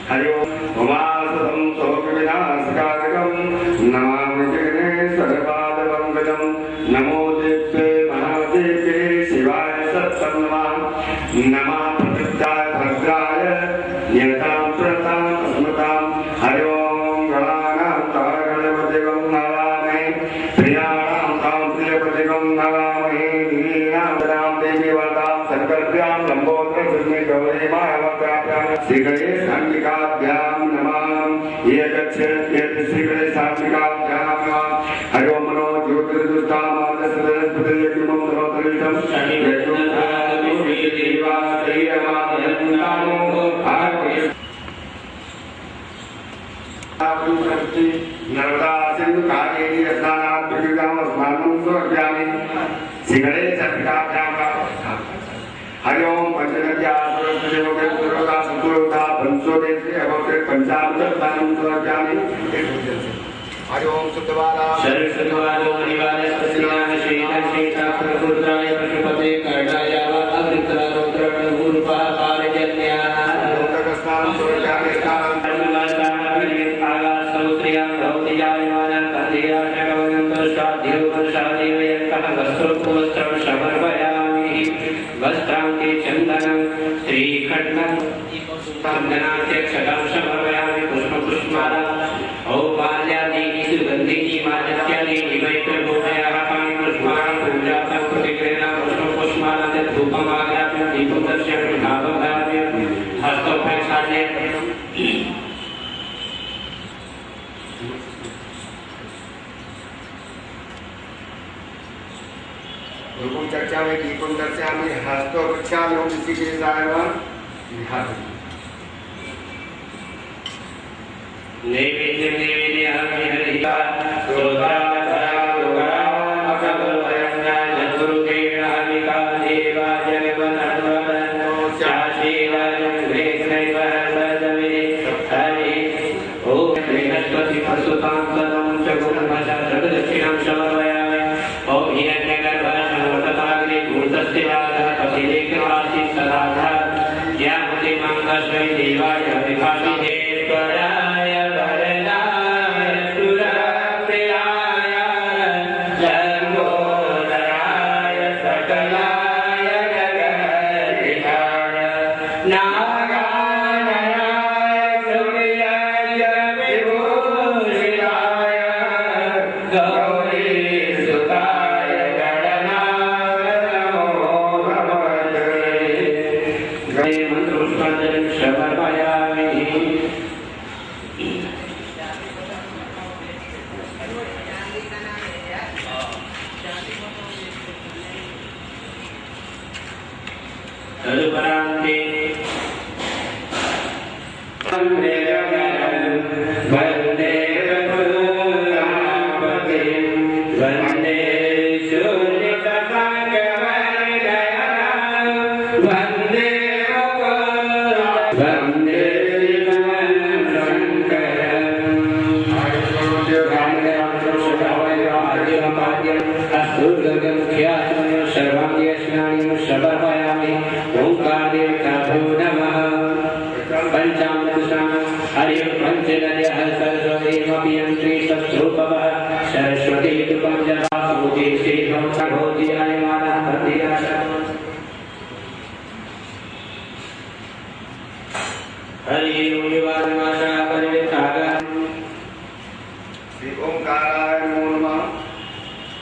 हरि ओम उमासुतं शोकविनाशकारकं नमामि जगन्नाथ सर्वपादपङ्कजं नमो देव्ये महादेव्ये शिवाय सत्तं नमः नमः प्रकृत्याय भद्राय नियतां प्रतां स्मृतां हरि ओम गणानां गणपतिगं नमामि प्रियाणां तां प्रियपतिगं नमामि नीनां देवी वरदां संकल्प्यां लंबोदर सुस्मि गौरी मायावक्राभ्यां श्रीगणेश अंबिकाभ्यां नमः ये गच्छेत् यत् श्रीगणेश अंबिकाभ्यां नमः हरि ओम मनो ज्योतिर्दुष्टामादसदस्पतिर्यज्ञमं नरोतरीशं नर्मदा सिंधु कावेरी स्नानात् प्रकृतां स्नानं समर्पयामि श्रीगणेश अंबिकाभ्यां हरि ओम पंचगव्या सर्वदेवता संतोषा पंचोदेशे अवते पंचामृत दानं समर्पयामि हरि ओम शुद्धवाला शरीरवालो निवारे सस्यान शीतल शीतल प्रकृताय पशुपते कर्णाय अवृतरा रुद्रण गुरुपा पारजन्या लोकस्नान समर्पयामि स्नानं सौत्रियां भौतिजायमानं कन्धिया शगवनं शाद्यो शादिवयन्तः वस्त्रोपवस्त्रं समर्पयामि वस्त्रान्ते चन्दनं श्रीखण्डं चन्दनान्ते क्षतं समर्पयामि पुष्पपुष्पमाला औपाल्यादीनि सुगन्धिनि मानस्यादीनि मैत्रभूमयाः पाणिपुष्पाणि पूजार्थं प्रतिगृह्णां पुष्पपुष्पमालां धूपमाग्राप्य दीपं दर्शयामि भावं धारयामि हस्तौ प्रक्षाल्य गुरुकुल चर्चा में दीपं दर्शयामि हस्तौ प्रक्षाल्य ओम ऋषिकेशाय नमः नैवेद्यं निवेदयामि हरिता स्तोत्राधरालोकाकल्पयन्नाय गुरुदेवामिका देवा जगवनन्वनो शाशीलायं ग्रेग्नैव हरदमे हरि ॐ बृहस्पति प्रसुतां सदं च गुरुभजा जगदक्षिणां समर्पयामि ॐ हिरण्यगर्भः समर्पताग्रे भूतस्य राधः पतिरेकवासी सदाधा ज्ञापति मङ्गलश्री देवाय विभाति देवराय वरदाय सुरप्रियाय लम्बोदराय सकलाय जगद्धिताय नागाननाय सूर्याय विभूषिताय गौरीसुताय गणनाय नमो नमः मंत्रोष्पादनं समर्पयामि तदुपरान्ते वन्दे प्रभुरामपतिं वन्दे सूर्यतपङ्कवर्णनयनं वन्दे वन्दे समर्पयामि ओंकारेकाभो नमः पंचामृतस्नान हरि पंचनद्यः सरस्वतीमपि यन्त्री सत्स्वरूपः सरस्वती रूपं जपाभूति श्रीभं भोज्यायमानः प्रतिराश हरि ओम विवादमाशा परिवितागः श्री ओंकाराय नमो नमः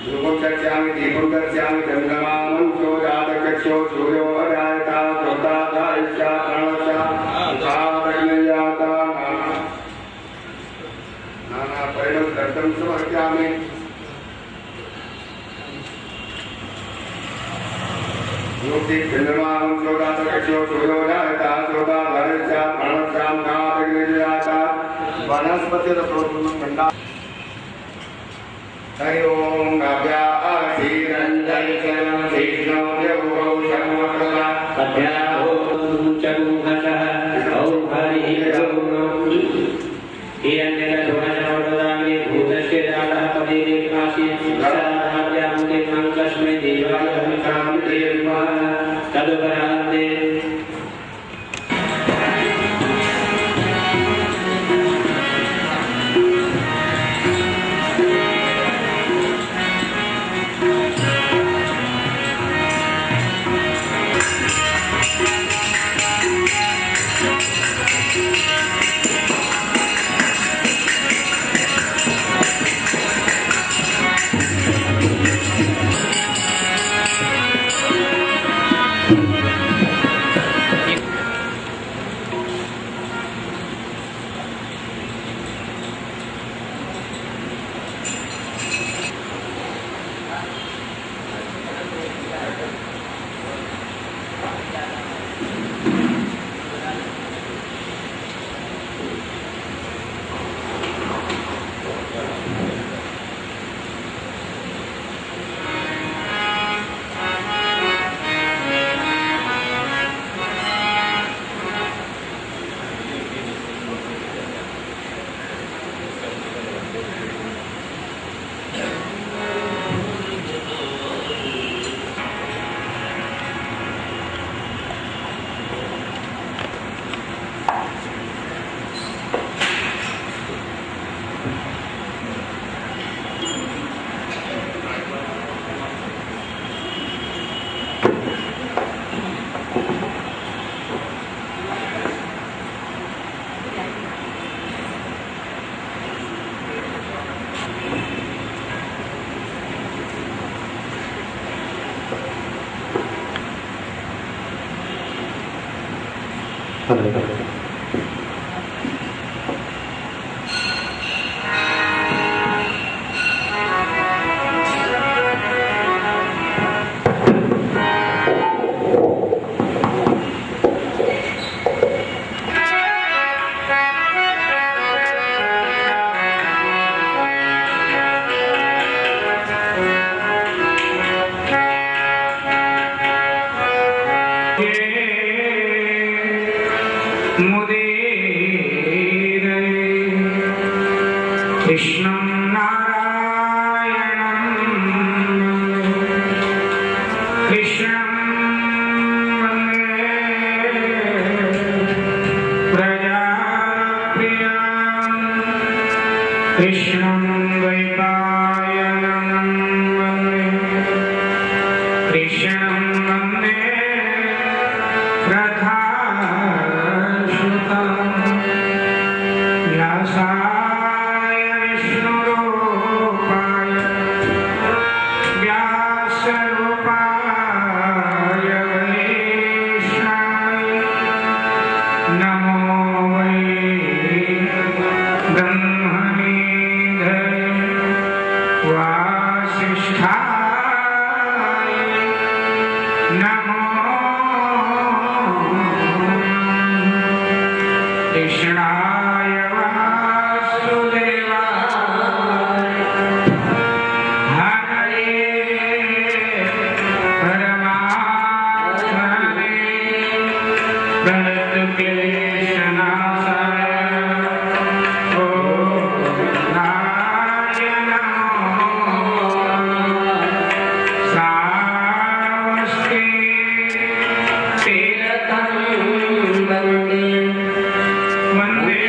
गुरुकुल चर्चामि दीपं दर्शयामि चन्द्रमानं चोरादकक्षो सूर्यो अजायता प्रोतादायिष्या प्रणवशा उपादग्नयाता नाना परिणत दर्शनं समर्पयामि मूर्ति चन्द्रमानं चोरादकक्षो सूर्यो अजायता प्रोतादायिष्या प्रणवशा उपादग्नयाता वनस्पतिरप्रोतुं खण्डा हरि ओम काव्यासीरञ्जयचरणं विष्णो देवो शर्मकला अभ्याहो चमुखः ॐ हरिः ओम हिरण्यगर्भोऽवदानि भूतस्य जातः पतिरेकासी सदाभ्यां ते मङ्गलस्मै देवाय हविषां देवः तदुपरान्ते वंदे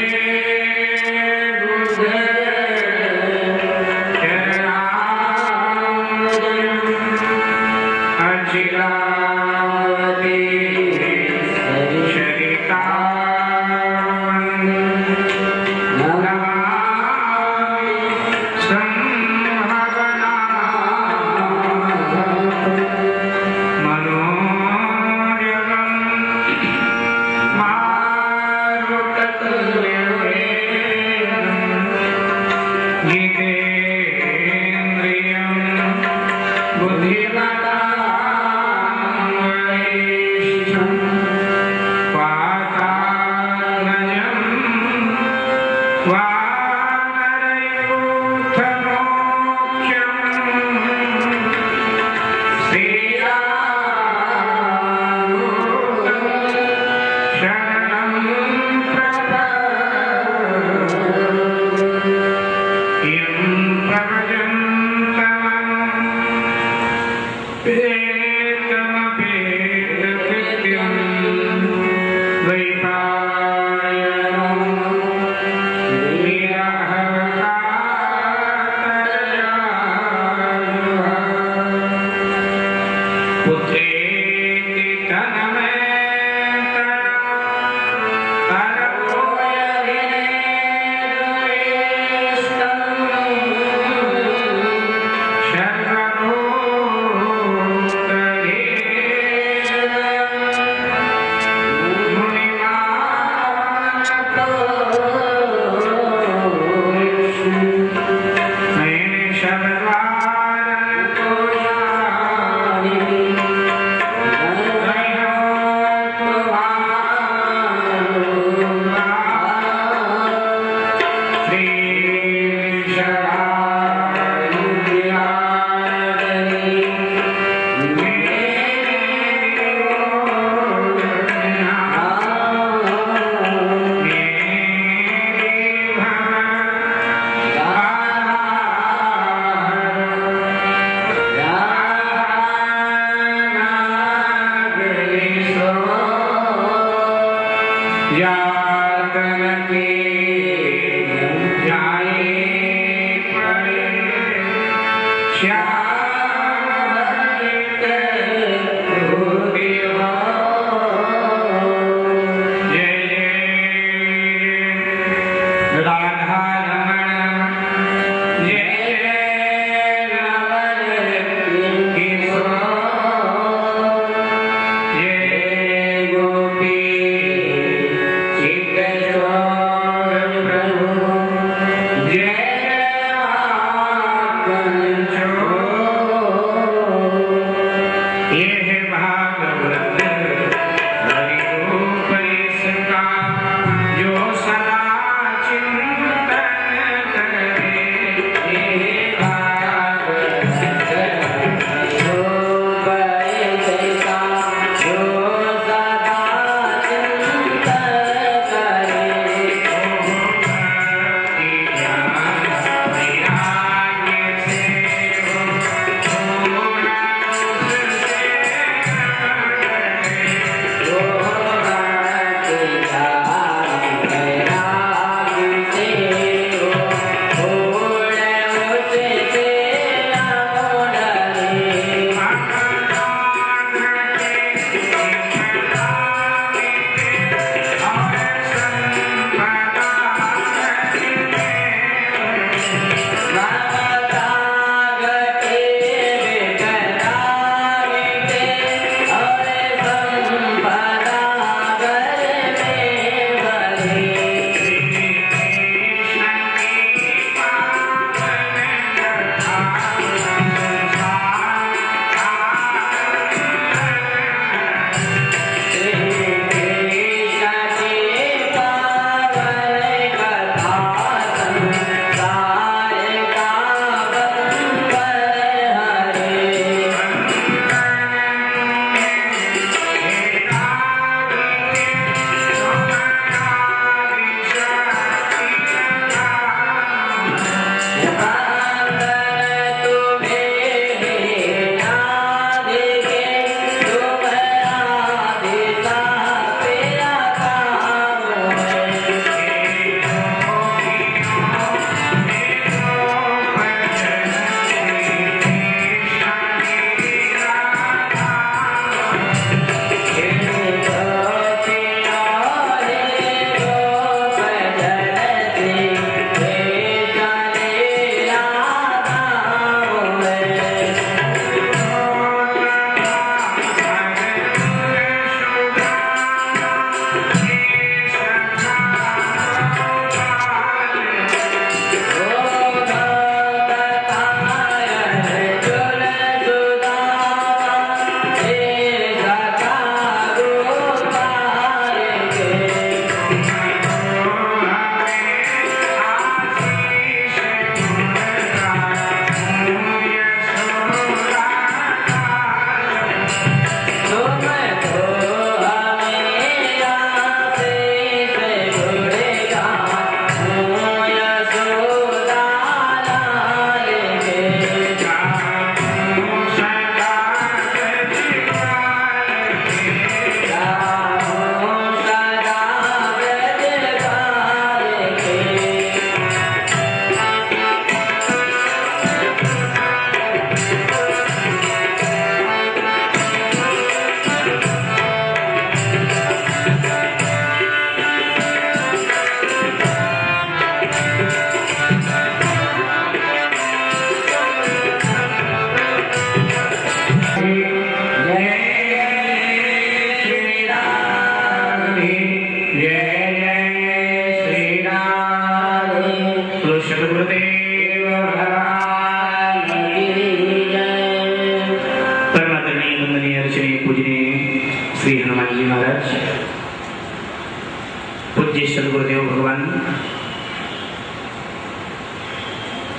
पूज्य सदगुरुदेव भगवान,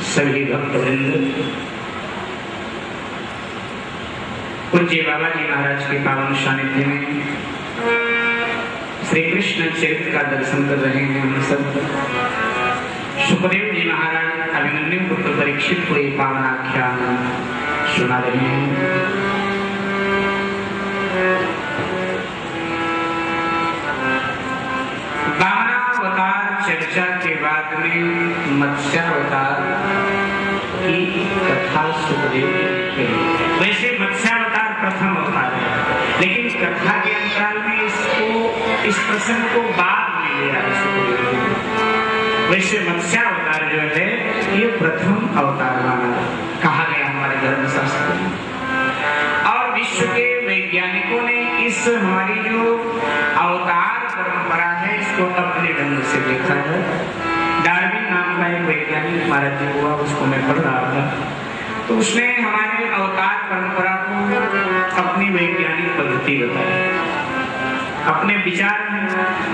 सभी भक्तवृंद, पूज्य बाबा जी महाराज के पावन सानिध्य में श्री कृष्ण चरित्र का दर्शन कर रहे हैं। हम सब सुखदेव जी महाराज अभिमन्यु पुत्र परीक्षित को ये पावन आख्यान सुना रहे हैं। चर्चा के बाद में मत्स्यावतार की कथा सुखदेव ने कही। वैसे मत्स्यावतार प्रथम अवतार है, लेकिन कथा के अंतराल में इस प्रसंग को बाद में लिया सुखदेव जी। वैसे मत्स्यावतार जो है ये प्रथम अवतार माना कहा गया हमारे धर्मशास्त्र में। और विश्व के वैज्ञानिकों ने इस हमारी जो अवतार परंपरा है इसको अपने ढंग से देखा है। डार्विन नाम का एक वैज्ञानिक महाराज जी हुआ, उसको मैं पढ़ रहा था, तो उसने हमारे अवतार परंपरा को अपनी वैज्ञानिक पद्धति बताई। अपने विचार में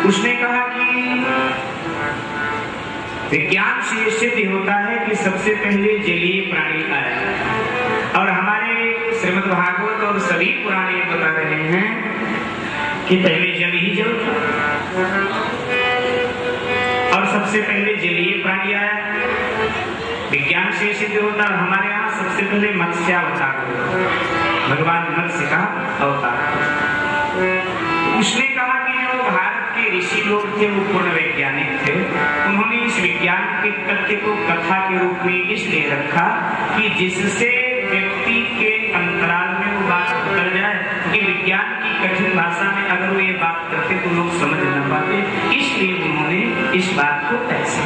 उसने कहा कि विज्ञान से सिद्ध होता है कि सबसे पहले जलीय प्राणी आया, और हमारे श्रीमद् भागवत और सभी पुराण ये बता रहे हैं कि पहले जल ही जल था और सबसे पहले जलीय प्राणी आया। विज्ञान से सिद्ध होता है हमारे यहाँ सबसे पहले मत्स्यावतार हुआ, भगवान मत्स्य का अवतार। उसने कहा कि जो भारत के ऋषि लोग थे वो पूर्ण वैज्ञानिक थे, उन्होंने इस विज्ञान के तथ्य को कथा के रूप में इसलिए रखा कि जिससे व्यक्ति के अंतराल में वो बात उतर जाए कि विज्ञान की कठिन भाषा में अगर वो ये बात करते तो लोग समझ न पाते, इसलिए उन्होंने इस बात को ऐसे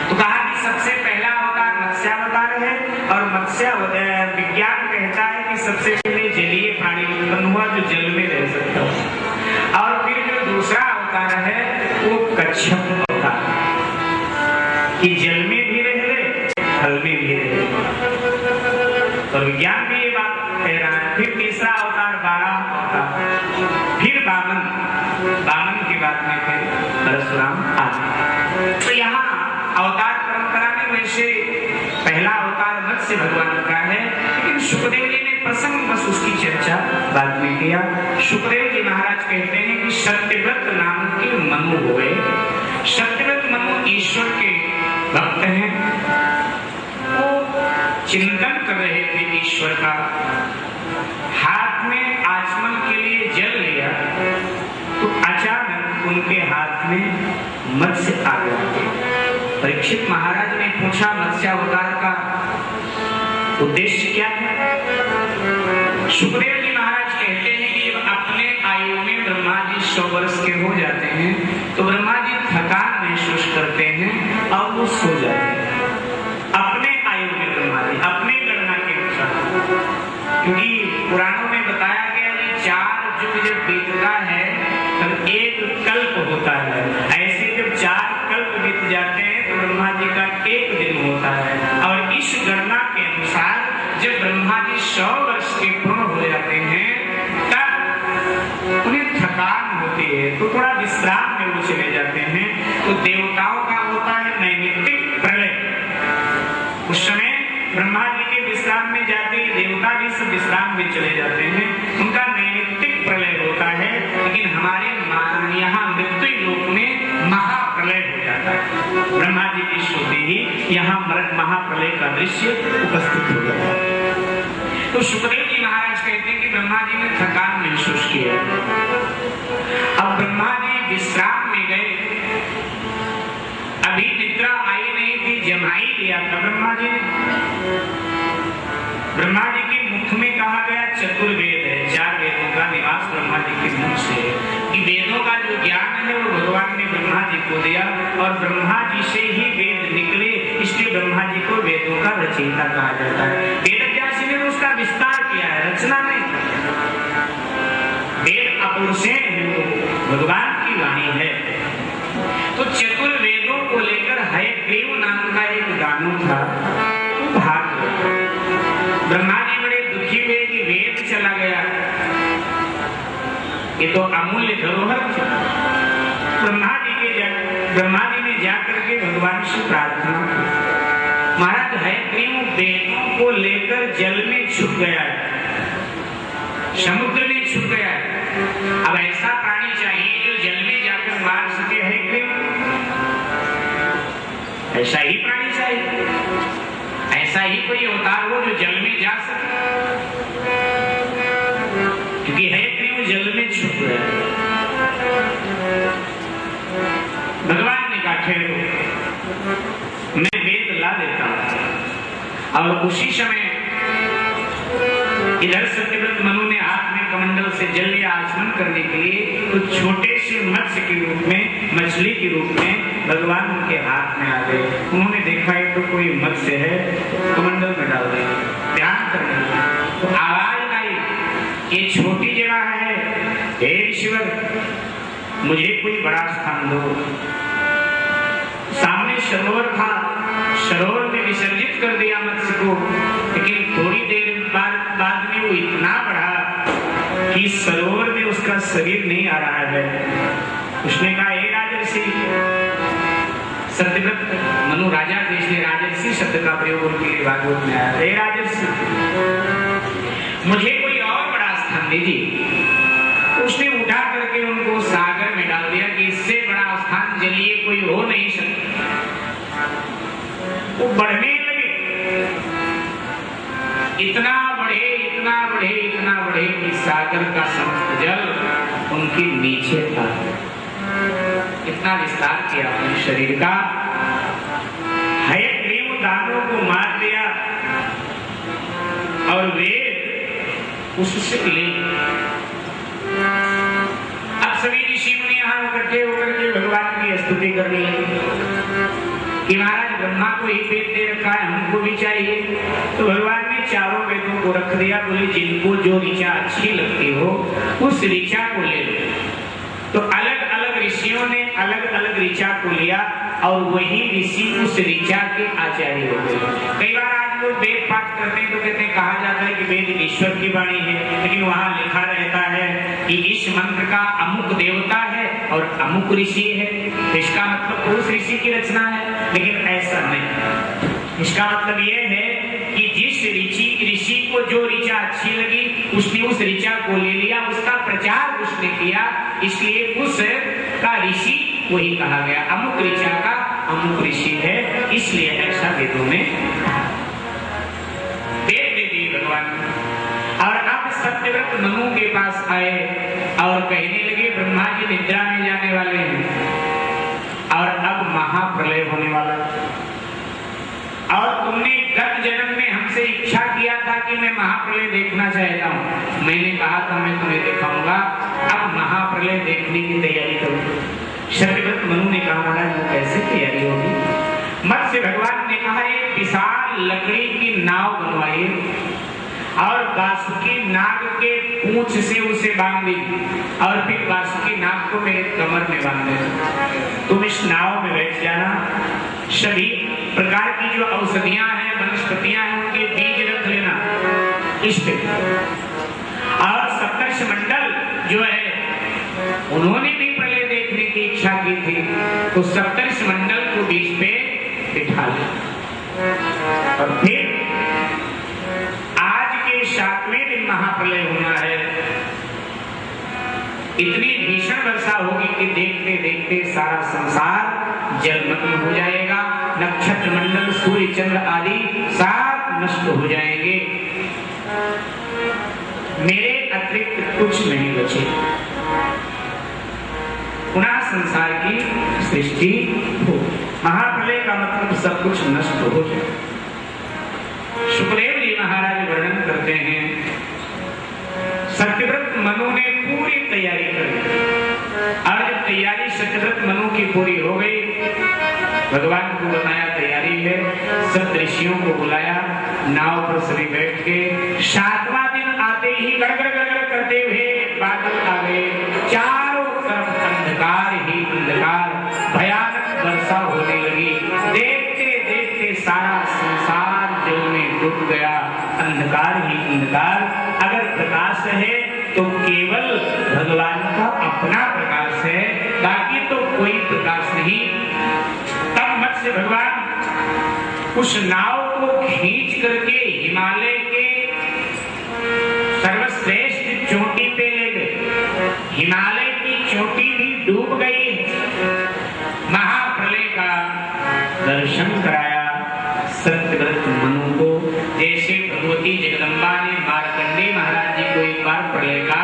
तो कहा कि सबसे पहला अवतार मत्स्यावतार है। और मत्स्यावतार विज्ञान कहता है कि सबसे पहले जलीय प्राणी उत्पन्न हुआ जो जल में रह सकता है। और फिर जो दूसरा अवतार है वो कच्छप अवतार कि जल में भी रहे थल में भी रहे, और विज्ञान भी ये बात कह रहा है। फिर तीसरा अवतार 12 अवतार, फिर बामन के बाद में फिर परशुराम आदि। तो यहाँ अवतार परंपरा में वैसे पहला अवतार मत्स्य भगवान का है, लेकिन सुखदेव जी ने प्रसंग बस उसकी चर्चा बाद में किया। सुखदेव जी महाराज कहते हैं कि सत्यव्रत नाम के मनु हुए। सत्यव्रत मनु ईश्वर के भक्त हैं, वो चिंतन कर रहे थे ईश्वर का। हाथ में आचमन के लिए जल लिया तो अचानक उनके हाथ में मत्स्य आ गया। परीक्षित महाराज ने पूछा मत्स्यावतार का उद्देश्य क्या है? सुखदेव जी महाराज कहते हैं कि जब अपने आयु में ब्रह्मा जी 100 वर्ष के हो जाते हैं तो ब्रह्मा जी थकान महसूस करते हैं और वो सो जाते हैं। अपने आयु में ब्रह्मा जी अपने गणना के अनुसार, क्योंकि पुराणों में बताया गया कि 4 युग जब बीतता है तब 1 कल्प होता है। ऐसे जब 4 कल्प बीत जाते हैं तो ब्रह्मा जी का 1 दिन होता है। और इस गणना के अनुसार जब ब्रह्मा जी 100 वर्ष के पूर्ण हो जाते हैं तब उन्हें थकान होती है तो थोड़ा विश्राम में वो चले जाते हैं। तो देवताओं का होता है नैमित्तिक प्रलय। उस समय ब्रह्मा जी के विश्राम में जाते ही देवता भी सब विश्राम में चले जाते हैं, उनका नैमित्तिक प्रलय होता है। लेकिन हमारे यहाँ मृत्यु लोक में महाप्रलय हो जाता है। ब्रह्मा जी की श्रुति ही यहाँ महाप्रलय का दृश्य उपस्थित हो जाता है। तो सुखदेव जी महाराज कहते हैं कि ब्रह्मा जी ने थकान महसूस किया। अब ब्रह्मा जी विश्राम में गए, अभी निद्रा आई नहीं थी, जमाई लिया था ब्रह्मा जी ने। ब्रह्मा जी के मुख में कहा गया चतुर्वेद है, 4 वेदों का निवास ब्रह्मा जी के मुख से है कि वेदों का जो ज्ञान है वो भगवान ने ब्रह्मा जी को दिया और ब्रह्मा जी से ही वेद निकले, इसलिए ब्रह्मा जी को वेदों का रचयिता कहा जाता है। वेद व्यास ने उसका विस्तार किया है, रचना नहीं। वेद अपुरुष भगवान की वाणी है। तो चतुर्वेदों को लेकर हयग्रीव नाम का एक दानव था, वो भाग गया। ब्रह्मा जी बड़े दुखी हुए कि वेद चला गया, ये तो अमूल्य धरोहर थी। ब्रह्मा जी ने जाकर के भगवान से प्रार्थना की, महाराज हयग्रीव वेदों को लेकर जल में छुप गया है, समुद्र में छुप गया है। अब ऐसा प्राणी चाहिए जो जल में जाकर मार सके हयग्रीव, ऐसा ही प्राणी चाहिए, ऐसा ही कोई अवतार हो जो जल में जा सके, क्योंकि हयग्रीव जल में छुप गया। भगवान ने कहा ठहरो, मैं वेद ला देता हूं। और उसी समय इधर सत्यव्रत मनु ने हाथ में कमंडल से जल लिया आचमन करने के लिए, तो छोटे से मत्स्य के रूप में, मछली के रूप में भगवान उनके हाथ में आ गए। उन्होंने देखा ये तो कोई मत्स्य है, कमंडल में डाल दिया, ध्यान करने लगे। तो आवाज आई, ये छोटी जगह है, हे ईश्वर मुझे कोई बड़ा स्थान दो। सामने सरोवर था, सरोवर में विसर्जित कर दिया मत्स्य को, लेकिन थोड़ी देर बाद में वो इतना बढ़ा कि सरोवर में उसका शरीर नहीं आ रहा है। उसने कहा, हे राजर्षि, सत्यव्रत मनु राजा थे इसलिए राजर्षि शब्द का प्रयोग उनके लिए भागवत में आया। हे राजर्षि मुझे कोई और बड़ा स्थान दीजिए। उसने उठा करके उनको सागर में डाल दिया कि इससे बड़ा स्थान जलीय कोई हो नहीं सकता। वो बढ़ने लगे, इतना बढ़े इतना बढ़े इतना बढ़े कि सागर का समस्त जल उनके नीचे था। इतना विस्तार किया अपने शरीर का। हयग्रीव दानों को मार दिया और वेद उससे ले। अब सभी ऋषि मुनि यहाँ इकट्ठे होकर के भगवान की स्तुति करने लगे कि महाराज ब्रह्मा को ही वेद दे रखा है, हमको भी चाहिए। तो भगवान ने चारों वेदों को रख दिया, बोले जिनको जो ऋचा अच्छी लगती हो उस ऋचा को ले लो। तो अलग अलग ऋषियों ने अलग अलग ऋचा को लिया और वही ऋषि उस ऋचा के आचार्य हो गए। कई बार आज लोग वेद पाठ करते हैं तो कहते हैं, कहा जाता है कि वेद ईश्वर की वाणी है, लेकिन वहां लिखा रहता है कि इस मंत्र का अमुक देवता है और अमुक ऋषि है। इसका मतलब उस ऋषि की रचना है, लेकिन ऐसा नहीं। इसका मतलब यह है कि जिस ऋषि को जो ऋचा अच्छी लगी उसने उस ऋचा को ले लिया, उसका प्रचार उसने किया, इसलिए उस का ऋषि वही कहा गया। अमुक ऋचा का अमुक ऋषि है, इसलिए ऐसा वेदों में वेद दे दिए भगवान। और अब सत्यव्रत मनु के पास आए और कहने लगे, ब्रह्मा जी निद्रा में जाने वाले हैं और अब महाप्रलय होने वाला है, और तुमने गत जन्म में हमसे इच्छा किया था कि मैं महाप्रलय देखना चाहता हूँ। मैंने कहा था मैं तुम्हें दिखाऊंगा, अब महाप्रलय देखने की तैयारी करो। सत्यव्रत मनु ने कहा, महाराज वो कैसे तैयारी होगी? मत्स्य भगवान ने कहा, एक विशाल लकड़ी की नाव बनवाइए और वासुकी नाग के पूंछ से उसे बांध दीजिए और फिर वासुकी नाग को मेरे कमर में बांध देना। तुम इस नाव में बैठ जाना, सभी प्रकार की जो औषधियां हैं, वनस्पतियां हैं, उनके बीज रख लेना इस पे। और सप्तर्षि मंडल जो है उन्होंने भी प्रलय देखने की इच्छा की थी, तो सप्तर्षि मंडल को बीच पे बिठा लिया। और फिर आज के 7वें दिन महाप्रलय होना है। इतनी भीषण वर्षा होगी कि देखते देखते सारा संसार जलमग्न हो जाएगा, नक्षत्र मंडल सूर्य चंद्र आदि सब नष्ट हो जाएंगे, मेरे अतिरिक्त कुछ नहीं बचे। पुनः संसार की सृष्टि हो। महाप्रलय का मतलब सब कुछ नष्ट हो जाए। सुखदेव जी महाराज वर्णन करते हैं, सत्यव्रत मनु ने पूरी तैयारी कर ली और जब तैयारी सत्यव्रत मनु की पूरी हो गई, भगवान को बताया तैयारी है, सब ऋषियों को बुलाया, नाव पर सभी बैठ के 7वां दिन आते ही गड़गड़ गड़गड़ करते हुए बादल आ गए, चारों तरफ अंधकार ही अंधकार, भयानक वर्षा होने लगी। देखते देखते सारा संसार जल में डूब गया, अंधकार ही अंधकार। अगर प्रकाश है तो केवल भगवान का अपना प्रकाश है, बाकी तो कोई प्रकाश नहीं। तब मत्स्य भगवान उस नाव को खींच करके हिमालय के सर्वश्रेष्ठ चोटी पे ले गए। हिमालय की चोटी भी डूब गई। महाप्रलय का दर्शन कराया सत्यव्रत मनु को, जैसे भगवती जगदम्बा ने मार्कंडेय महाराज जी को एक बार प्रलय का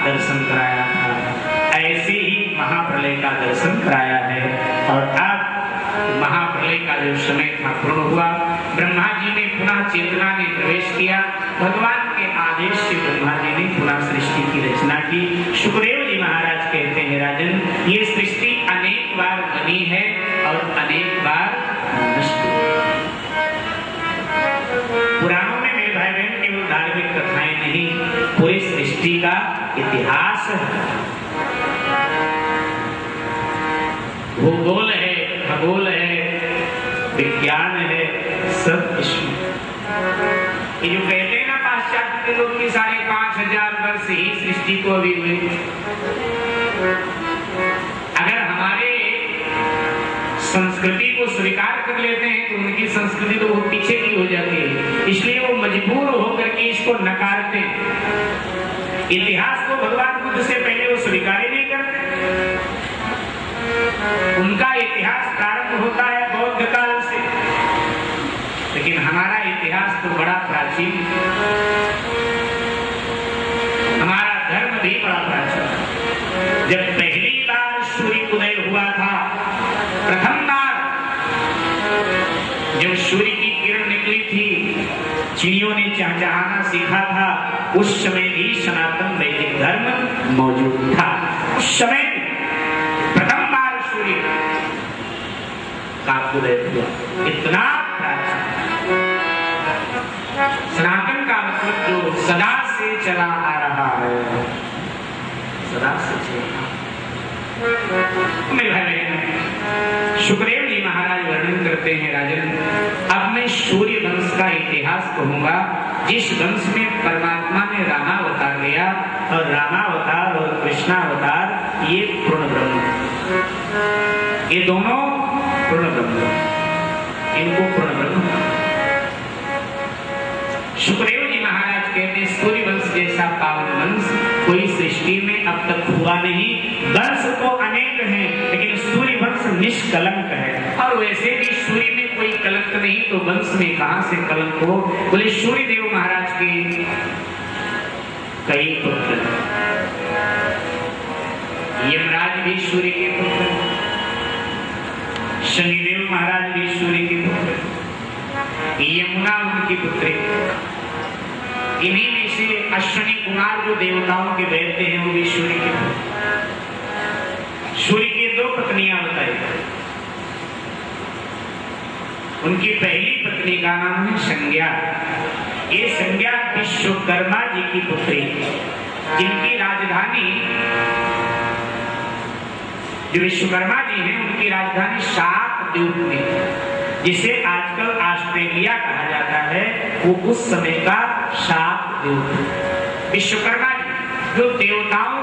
दर्शन कराया था, ऐसे ही महाप्रलय का दर्शन कराया है। और अब जो समय था पूर्ण हुआ। ब्रह्मा जी ने पुनः चेतना में प्रवेश किया। भगवान के आदेश से ब्रह्मा जी ने पुनः सृष्टि की रचना की। सुखदेव जी महाराज कहते हैं, राजन, ये सृष्टि अनेक बार बनी है और अनेक बार नष्ट हुई। पुराणों में मेरे भाई बहन केवल धार्मिक कथाएं नहीं, पूरी सृष्टि का इतिहास है, भूगोल है, खगोल है, विज्ञान है, सब इसमें। ये जो कहते हैं ना पाश्चात्य के लोग की 5,500 वर्ष ही सृष्टि को अभी हुए। अगर हमारे संस्कृति को स्वीकार कर लेते हैं तो उनकी संस्कृति तो बहुत पीछे की हो जाती है, इसलिए वो मजबूर होकर के इसको नकारते हैं। इतिहास को भगवान बुद्ध से पहले वो स्वीकार ही नहीं करते। उनका इतिहास प्रारंभ होता है बौद्ध काल से, लेकिन हमारा इतिहास तो बड़ा प्राचीन, हमारा धर्म भी बड़ा प्राचीन। जब पहली बार सूर्य उदय हुआ था, प्रथम बार जब सूर्य की किरण निकली थी, चिड़ियों ने चहचहाना सीखा था, उस समय भी सनातन वैदिक धर्म मौजूद था। उस समय प्रथम बार सूर्य का उदय हुआ, इतना प्राचीन। सनातन का मतलब जो सदा से चला आ रहा है, सदा से चला। मेरे भाई सुखदेव जी महाराज वर्णन करते हैं, राजन, अब मैं सूर्य वंश का इतिहास कहूंगा, जिस वंश में परमात्मा ने रामावतार लिया, और रामावतार और कृष्णावतार ये पूर्ण ब्रह्म, ये दोनों पूर्ण ब्रह्म, इनको पूर्ण ब्रह्म। सुखदेव जी महाराज कहते हैं, सूर्य वंश जैसा पावन वंश कोई सृष्टि में अब तक हुआ नहीं। वंश तो अनेक हैं, लेकिन सूर्य वंश निष्कलंक है। और वैसे भी सूर्य में कोई कलंक नहीं, तो वंश में कहां से कलंक हो? बोले सूर्य देव महाराज के कई पुत्र, यमराज भी सूर्य के पुत्र, शनिदेव महाराज भी सूर्य के पुत्र, यमुना उनकी पुत्री। इन्हीं में से अश्विनी कुमार जो देवताओं के बैठते हैं वो भी सूर्य के पुत्र। सूर्य की 2 पत्नियां बताई। उनकी पहली पत्नी का नाम है संज्ञा। ये संज्ञा विश्वकर्मा जी की पुत्री, जिनकी राजधानी, जो विश्वकर्मा जी हैं उनकी राजधानी शाकद्वीप में, जिसे आजकल ऑस्ट्रेलिया कहा जाता है, वो उस समय का शाकद्वीप। विश्वकर्मा जी जो देवताओं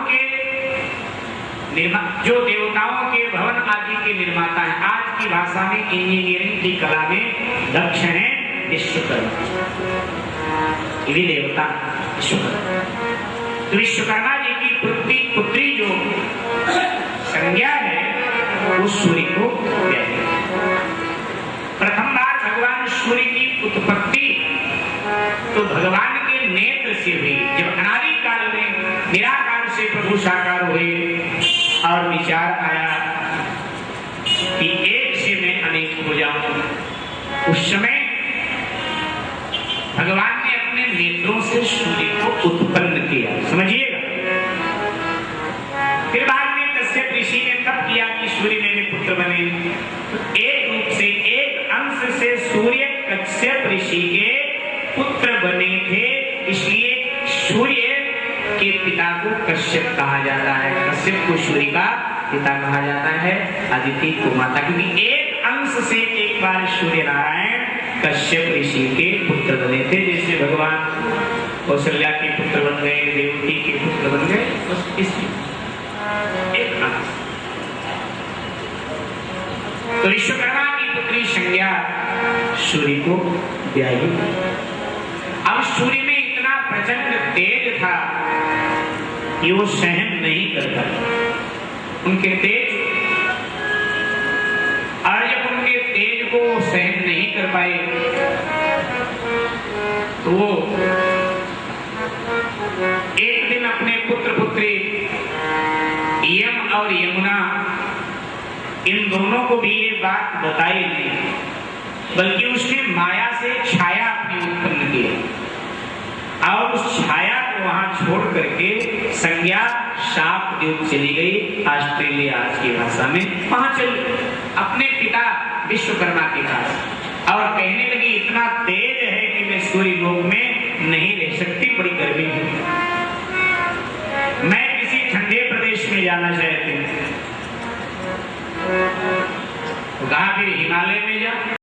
के भवन आदि के निर्माता हैं, आज की भाषा में इंजीनियरिंग की कला में दक्ष हैं विश्वकर्मा, ये भी देवता विश्वकर्मा। तो विश्वकर्मा जी की पुत्री जो संज्ञा है वो सूर्य को व्यापी। प्रथम बार भगवान सूर्य की उत्पत्ति तो भगवान के नेत्र से हुई, जब अनादि काल में निराकार से प्रभु साकार हुए और विचार आया कि एक से मैं अनेक हो जाऊं। उस समय भगवान ने अपने नेत्रों से सूर्य को उत्पन्न किया, समझिएगा। फिर बाद में कश्यप ऋषि ने तब किया कि सूर्य मेरे पुत्र बने। तो एक रूप से, एक अंश से सूर्य कश्यप ऋषि के पुत्र बने थे, इसलिए सूर्य के पिता को कश्यप कहा जाता है। कश्यप को सूर्य का पिता कहा जाता है, अदिति को माता, क्योंकि एक अंश से एक बार सूर्य नारायण कश्यप ऋषि के पुत्र बने थे। जैसे भगवान कौशल्या के पुत्र बन गए, देवकी के पुत्र बन गए, बस इस एक अंश। तो विश्वकर्मा की पुत्री संज्ञा सूर्य को ब्याही। अब सूर्य में इतना प्रचंड तेज था कि वो सहन नहीं करता उनके तेज, और जब उनके तेज को सहन नहीं कर पाए तो वो एक दिन अपने पुत्र पुत्री यम और यमुना, इन दोनों को भी ये बात बताई नहीं बल्कि उसने माया से छाया अपनी उत्पन्न की और उस छाया को वहां छोड़ करके संज्ञा शाप द्वीप चली गई, ऑस्ट्रेलिया आज की भाषा में, वहां चली अपने पिता विश्वकर्मा के पास और कहने लगी इतना तेज है कि मैं सूर्य लोक में नहीं रह सकती, बड़ी गर्मी है, मैं किसी ठंडे प्रदेश में जाना चाहती हूँ। कहा फिर हिमालय में जा।